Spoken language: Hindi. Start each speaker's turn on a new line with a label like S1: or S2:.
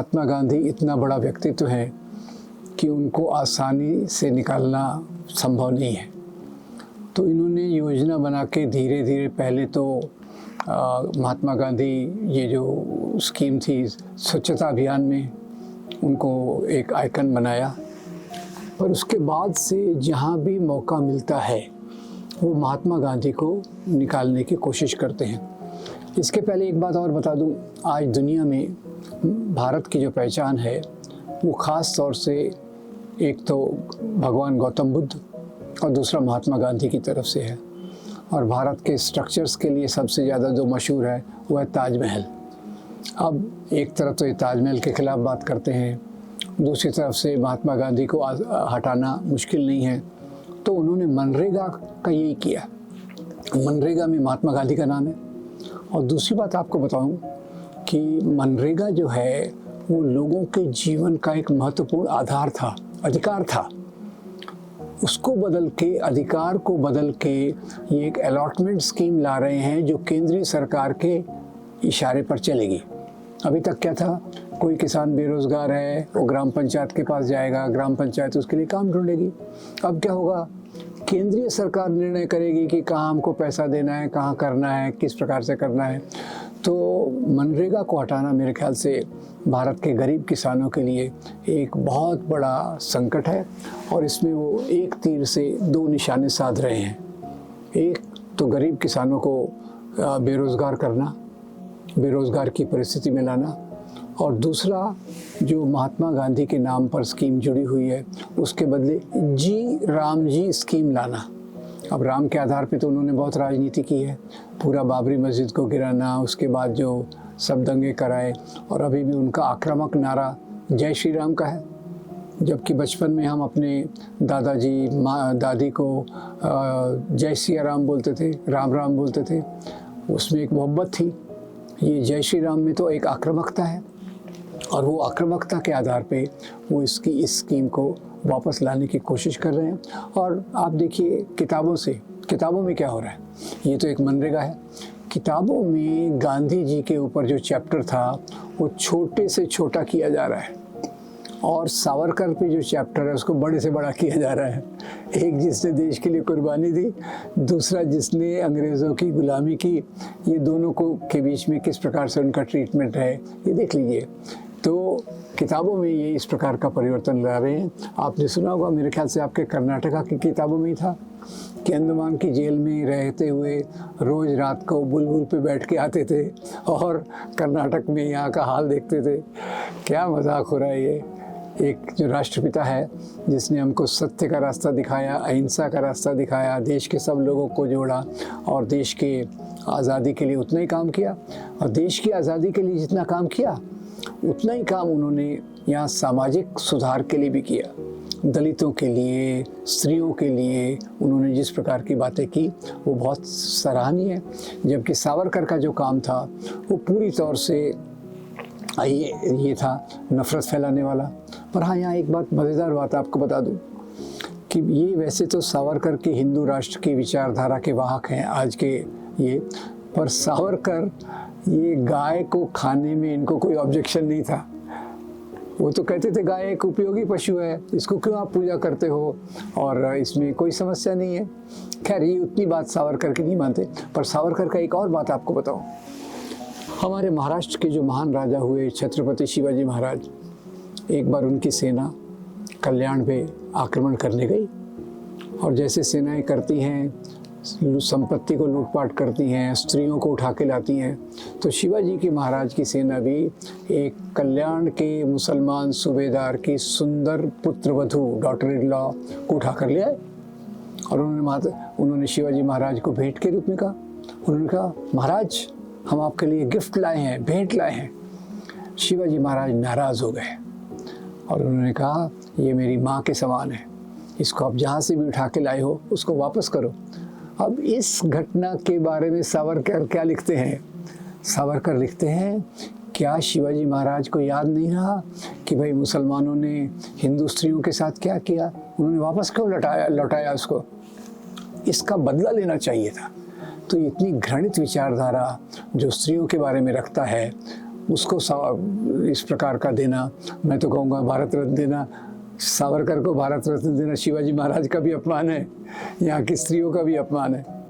S1: महात्मा गांधी इतना बड़ा व्यक्तित्व है कि उनको आसानी से निकालना संभव नहीं है। तो इन्होंने योजना बना के धीरे धीरे पहले तो महात्मा गांधी ये जो स्कीम थी स्वच्छता अभियान में उनको एक आइकन बनाया, पर उसके बाद से जहाँ भी मौका मिलता है वो महात्मा गांधी को निकालने की कोशिश करते हैं। इसके पहले एक बात और बता दूं, आज दुनिया में भारत की जो पहचान है वो ख़ास तौर से एक तो भगवान गौतम बुद्ध और दूसरा महात्मा गांधी की तरफ से है। और भारत के स्ट्रक्चर्स के लिए सबसे ज़्यादा जो मशहूर है वो है ताजमहल। अब एक तरफ तो ये ताजमहल के ख़िलाफ़ बात करते हैं, दूसरी तरफ से महात्मा गांधी को हटाना मुश्किल नहीं है, तो उन्होंने मनरेगा का यही किया। मनरेगा में महात्मा गांधी का नाम है। और दूसरी बात आपको बताऊं कि मनरेगा जो है वो लोगों के जीवन का एक महत्वपूर्ण आधार था, अधिकार था। उसको बदल के, अधिकार को बदल के ये एक अलॉटमेंट स्कीम ला रहे हैं जो केंद्रीय सरकार के इशारे पर चलेगी। अभी तक क्या था, कोई किसान बेरोजगार है वो ग्राम पंचायत के पास जाएगा, ग्राम पंचायत उसके लिए काम ढूंढेगी। अब क्या होगा, केंद्रीय सरकार निर्णय करेगी कि कहाँ हमको पैसा देना है, कहाँ करना है, किस प्रकार से करना है। तो मनरेगा को हटाना मेरे ख्याल से भारत के गरीब किसानों के लिए एक बहुत बड़ा संकट है। और इसमें वो एक तीर से दो निशाने साध रहे हैं। एक तो गरीब किसानों को बेरोज़गार करना, बेरोज़गार की परिस्थिति में लाना, और दूसरा जो महात्मा गांधी के नाम पर स्कीम जुड़ी हुई है उसके बदले राम जी स्कीम लाना। अब राम के आधार पे तो उन्होंने बहुत राजनीति की है, पूरा बाबरी मस्जिद को गिराना, उसके बाद जो सब दंगे कराए, और अभी भी उनका आक्रामक नारा जय श्री राम का है। जबकि बचपन में हम अपने दादाजी दादी को जय सिया राम बोलते थे, राम राम बोलते थे, उसमें एक मोहब्बत थी। ये जय श्री राम में तो एक आक्रामकता है, और वो आक्रामकता के आधार पे वो इस स्कीम को वापस लाने की कोशिश कर रहे हैं। और आप देखिए किताबों में क्या हो रहा है, ये तो एक मनरेगा है। किताबों में गांधी जी के ऊपर जो चैप्टर था वो छोटे से छोटा किया जा रहा है, और सावरकर पे जो चैप्टर है उसको बड़े से बड़ा किया जा रहा है। एक जिसने देश के लिए कुर्बानी दी, दूसरा जिसने अंग्रेज़ों की गुलामी की, ये दोनों को के बीच में किस प्रकार से उनका ट्रीटमेंट है ये देख लीजिए। तो किताबों में ये इस प्रकार का परिवर्तन ला रहे हैं। आपने सुना होगा, मेरे ख्याल से आपके कर्नाटका की किताबों में ही था कि अंडमान की जेल में रहते हुए रोज़ रात को बुलबुल पे बैठ के आते थे और कर्नाटक में यहाँ का हाल देखते थे। क्या मजाक हो रहा है ये। एक जो राष्ट्रपिता है जिसने हमको सत्य का रास्ता दिखाया, अहिंसा का रास्ता दिखाया, देश के सब लोगों को जोड़ा और देश के आज़ादी के लिए उतना ही काम किया, और देश की आज़ादी के लिए जितना काम किया उतना ही काम उन्होंने यहाँ सामाजिक सुधार के लिए भी किया। दलितों के लिए, स्त्रियों के लिए उन्होंने जिस प्रकार की बातें की वो बहुत सराहनीय है। जबकि सावरकर का जो काम था वो पूरी तौर से ये था नफ़रत फैलाने वाला। पर हाँ, यहाँ एक बात, मज़ेदार बात आपको बता दूँ कि ये वैसे तो सावरकर के हिंदू राष्ट्र की विचारधारा के वाहक हैं आज के ये, पर सावरकर ये गाय को खाने में इनको कोई ऑब्जेक्शन नहीं था। वो तो कहते थे गाय एक उपयोगी पशु है, इसको क्यों आप पूजा करते हो, और इसमें कोई समस्या नहीं है। खैर, ये उतनी बात सावरकर की नहीं मानते। पर सावरकर का एक और बात आपको बताऊं, हमारे महाराष्ट्र के जो महान राजा हुए छत्रपति शिवाजी महाराज, एक बार उनकी सेना कल्याण पे आक्रमण करने गई, और जैसे सेनाएं करती हैं, संपत्ति को लूटपाट करती हैं, स्त्रियों को उठा के लाती हैं, तो शिवाजी के महाराज की सेना भी एक कल्याण के मुसलमान सूबेदार की सुंदर पुत्रवधू, डॉटर इन लॉ को उठा कर ले आए। और उन्होंने शिवाजी महाराज को भेंट के रूप में कहा। उन्होंने कहा, महाराज हम आपके लिए गिफ्ट लाए हैं, भेंट लाए हैं। शिवाजी महाराज नाराज़ हो गए और उन्होंने कहा, ये मेरी माँ के समान है, इसको आप जहाँ से भी उठा के लाए हो उसको वापस करो। अब इस घटना के बारे में सावरकर क्या लिखते हैं? सावरकर लिखते हैं, क्या शिवाजी महाराज को याद नहीं रहा कि भाई मुसलमानों ने हिंदू स्त्रियों के साथ क्या किया, उन्होंने वापस क्यों लौटाया उसको, इसका बदला लेना चाहिए था। तो इतनी घृणित विचारधारा जो स्त्रियों के बारे में रखता है, उसको इस प्रकार का देना, मैं तो कहूँगा भारत रत्न देना, सावरकर को भारत रत्न देना शिवाजी महाराज का भी अपमान है, यहाँ की स्त्रियों का भी अपमान है।